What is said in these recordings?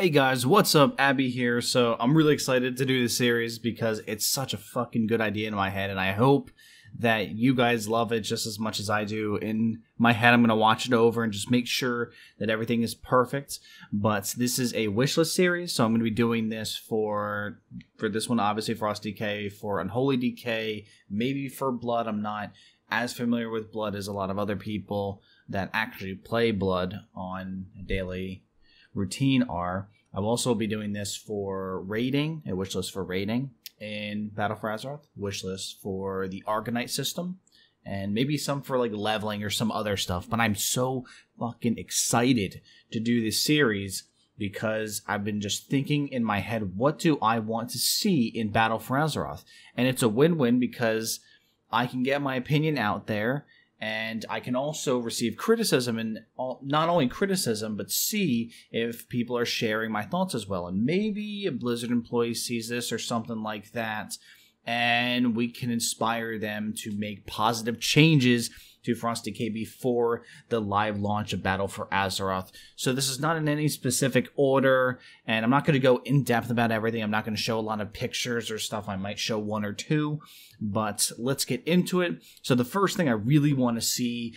Hey guys, what's up? Abby here. So I'm really excited to do this series because it's such a fucking good idea in my head, and I hope that you guys love it just as much as I do. In my head, I'm going to watch it over and just make sure that everything is perfect. But this is a wishlist series, so I'm going to be doing this for this one, obviously Frost DK, for Unholy DK, maybe for Blood. I'm not as familiar with Blood as a lot of other people that actually play Blood on a daily routine are. I will also be doing this for raiding, a wish list for raiding in Battle for Azeroth, wish list for the Arcanite system, and maybe some for like leveling or some other stuff. But I'm so fucking excited to do this series because I've been just thinking in my head, what do I want to see in Battle for Azeroth? And it's a win-win because I can get my opinion out there, and I can also receive criticism, and not only criticism, but see if people are sharing my thoughts as well. And maybe a Blizzard employee sees this or something like that, and we can inspire them to make positive changes to Frost DK before the live launch of Battle for Azeroth. So this is not in any specific order, and I'm not going to go in depth about everything. I'm not going to show a lot of pictures or stuff. I might show one or two, but let's get into it. So the first thing I really want to see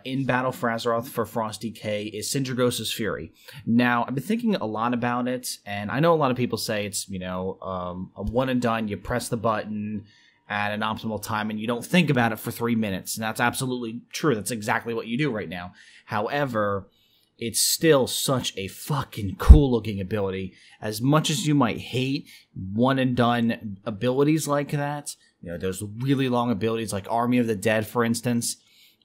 in Battle for Azeroth for Frost DK is Sindragosa's Fury. Now, I've been thinking a lot about it, and I know a lot of people say it's, a one and done, you press the button at an optimal time and you don't think about it for 3 minutes. And that's absolutely true. That's exactly what you do right now. However, it's still such a fucking cool looking ability. As much as you might hate one and done abilities like that, those really long abilities like Army of the Dead, for instance,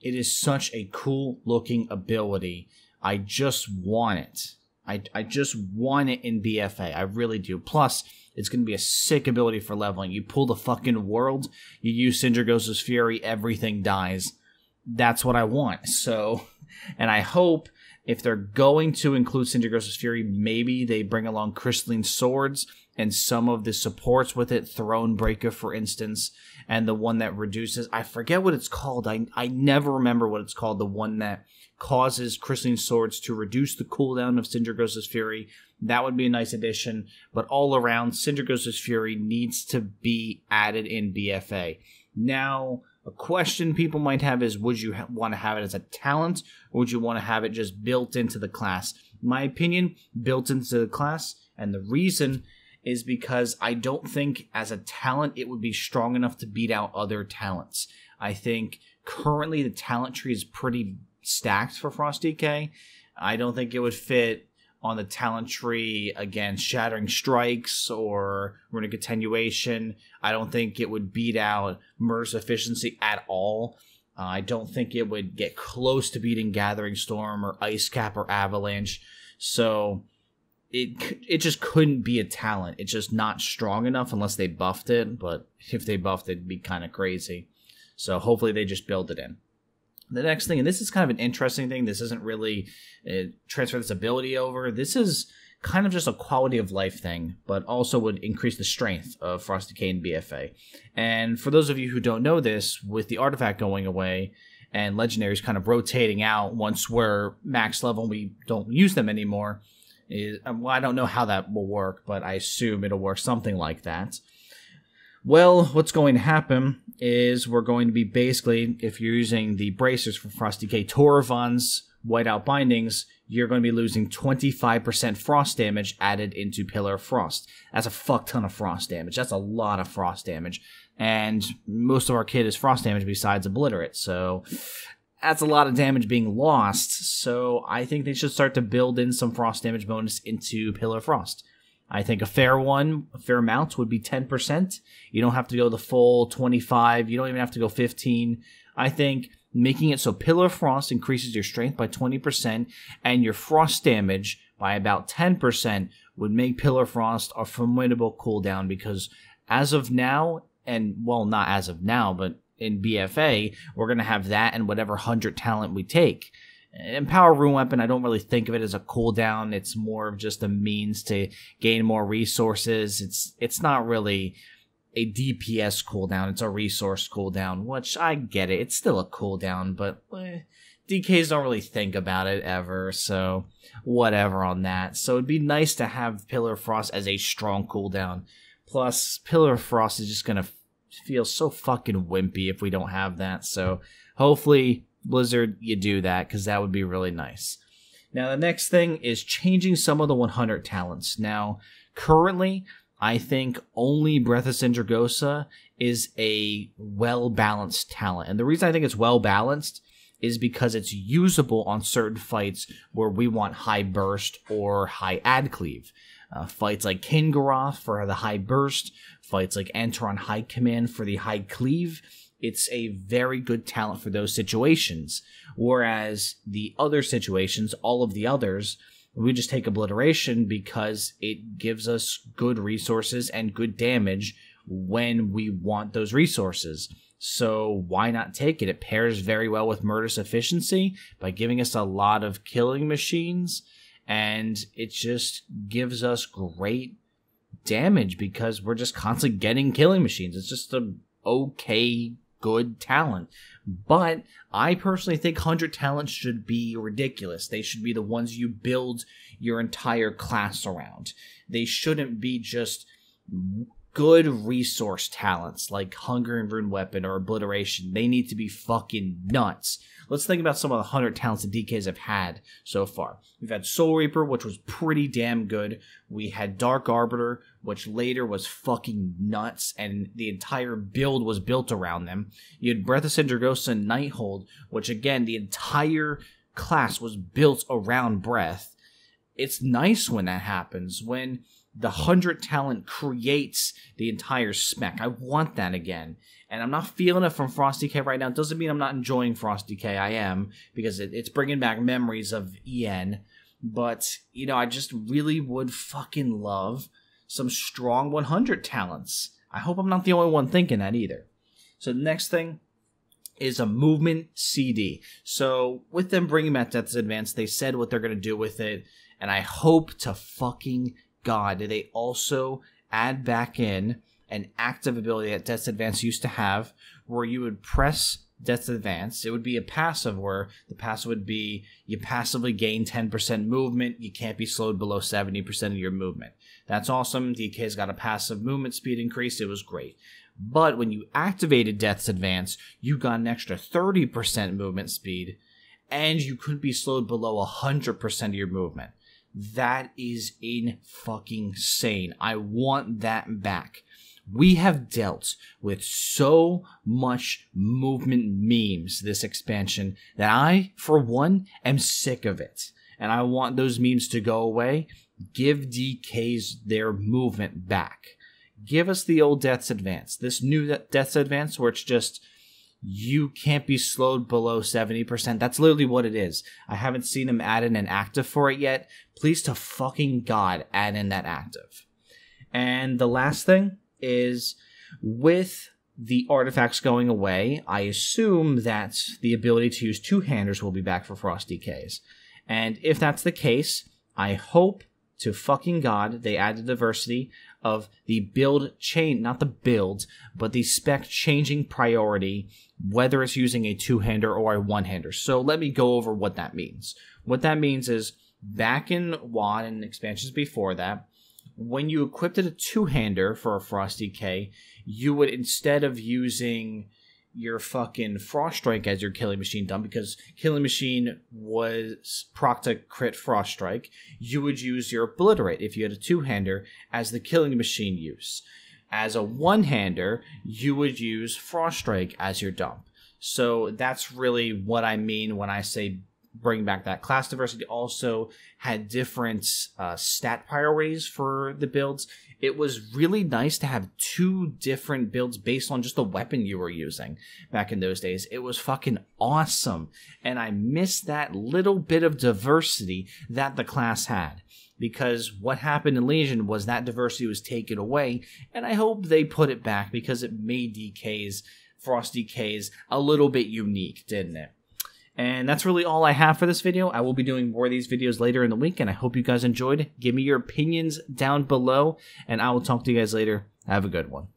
it is such a cool looking ability. I just want it. I just want it in BFA. I really do. Plus, it's going to be a sick ability for leveling. You pull the fucking world, you use Sindragosa's Fury, everything dies. That's what I want. So, and I hope if they're going to include Sindragosa's Fury, maybe they bring along Crystalline Swords and some of the supports with it, Thronebreaker, for instance, and the one that reduces, I forget what it's called. I never remember what it's called. The one that causes Crystalline Swords to reduce the cooldown of Sindragosa's Fury. That would be a nice addition. But all around, Sindragosa's Fury needs to be added in BFA. Now, a question people might have is, would you want to have it as a talent, or would you want to have it just built into the class? In my opinion, built into the class, and the reason is because I don't think as a talent it would be strong enough to beat out other talents. I think currently the talent tree is pretty stacked for Frost DK. I don't think it would fit on the talent tree against Shattering Strikes or Runic Attenuation. I don't think it would beat out Mur's Efficiency at all. I don't think it would get close to beating Gathering Storm or Ice Cap or Avalanche. So it just couldn't be a talent. It's just not strong enough unless they buffed it. But if they buffed it, it'd be kind of crazy. So hopefully they just build it in. The next thing, and this is kind of an interesting thing, this isn't really transfer this ability over. This is kind of just a quality of life thing, but also would increase the strength of Frost DK and BFA. And for those of you who don't know this, with the artifact going away and legendaries kind of rotating out once we're max level and we don't use them anymore, I don't know how that will work, but I assume it'll work something like that. Well, what's going to happen is we're going to be basically, if you're using the bracers for Frost DK Toravon's Whiteout Bindings, you're going to be losing 25% frost damage added into Pillar of Frost. That's a fuck ton of frost damage. That's a lot of frost damage. And most of our kit is frost damage besides Obliterate, so that's a lot of damage being lost. So I think they should start to build in some frost damage bonus into Pillar of Frost. I think a fair amount would be 10%. You don't have to go the full 25. You don't even have to go 15. I think making it so Pillar of Frost increases your strength by 20% and your frost damage by about 10% would make Pillar of Frost a formidable cooldown, because as of now, and well, not as of now, but in BFA, we're going to have that and whatever 100 talent we take. And Power Rune Weapon, I don't really think of it as a cooldown. It's more of just a means to gain more resources. It's not really a DPS cooldown. It's a resource cooldown, which I get it. It's still a cooldown, but DKs don't really think about it ever, so whatever on that. So it'd be nice to have Pillar of Frost as a strong cooldown. Plus, Pillar of Frost is just gonna feel so fucking wimpy if we don't have that. So hopefully, Blizzard, you do that, because that would be really nice. Now, the next thing is changing some of the 100 talents. Now, currently, I think only Breath of Sindragosa is a well-balanced talent. And the reason I think it's well-balanced is because it's usable on certain fights where we want high burst or high ad cleave. Fights like Kingaroth for the high burst, fights like Enter on high command for the high cleave. It's a very good talent for those situations. Whereas the other situations, all of the others, we just take obliteration because it gives us good resources and good damage when we want those resources. So why not take it? It pairs very well with Murderous Efficiency by giving us a lot of killing machines, and it just gives us great damage because we're just constantly getting killing machines. It's just a okay, good talent. But I personally think 100 talents should be ridiculous. They should be the ones you build your entire class around. They shouldn't be just good resource talents like Hunger and Rune Weapon or Obliteration. They need to be fucking nuts. Let's think about some of the 100 talents that DKs have had so far. We've had Soul Reaper, which was pretty damn good. We had Dark Arbiter, which later was fucking nuts, and the entire build was built around them. You had Breath of Sindragosa and Nighthold, which again, the entire class was built around Breath. It's nice when that happens, when the 100 talent creates the entire spec. I want that again. And I'm not feeling it from Frost DK right now. It doesn't mean I'm not enjoying Frost DK. I am, because it's bringing back memories of EN. But, you know, I just really would fucking love some strong 100 talents. I hope I'm not the only one thinking that either. So the next thing is a movement CD. So with them bringing back Death's Advance, they said what they're going to do with it. And I hope to fucking God, they also add back in an active ability that Death's Advance used to have, where you would press Death's Advance. It would be a passive, where the passive would be you passively gain 10% movement. You can't be slowed below 70% of your movement. That's awesome. DK's got a passive movement speed increase. It was great. But when you activated Death's Advance, you got an extra 30% movement speed, and you couldn't be slowed below 100% of your movement. That is fucking insane. I want that back. We have dealt with so much movement memes this expansion that I, for one, am sick of it. And I want those memes to go away. Give DKs their movement back. Give us the old Death's Advance. This new Death's Advance where it's just you can't be slowed below 70%. That's literally what it is. I haven't seen him add in an active for it yet. Please to fucking God, add in that active. And the last thing is, with the artifacts going away, I assume that the ability to use two-handers will be back for Frost DKs. And if that's the case, I hope to fucking God they add the diversity of the build chain, not the build, but the spec changing priority, whether it's using a two-hander or a one-hander. So let me go over what that means. What that means is, back in WoD and expansions before that, when you equipped a two-hander for a Frost DK, you would, instead of using your fucking Frost Strike as your killing machine done, because killing machine was proc to crit Frost Strike, you would use your Obliterate if you had a two-hander as the killing machine use. As a one-hander, you would use Frost Strike as your dump. So that's really what I mean when I say bring back that class diversity. Also had different stat priorities for the builds. It was really nice to have two different builds based on just the weapon you were using back in those days. It was fucking awesome. And I miss that little bit of diversity that the class had. Because what happened in Legion was that diversity was taken away. And I hope they put it back because it made DKs, Frost DKs, a little bit unique, didn't it? And that's really all I have for this video. I will be doing more of these videos later in the week, and I hope you guys enjoyed. Give me your opinions down below, and I will talk to you guys later. Have a good one.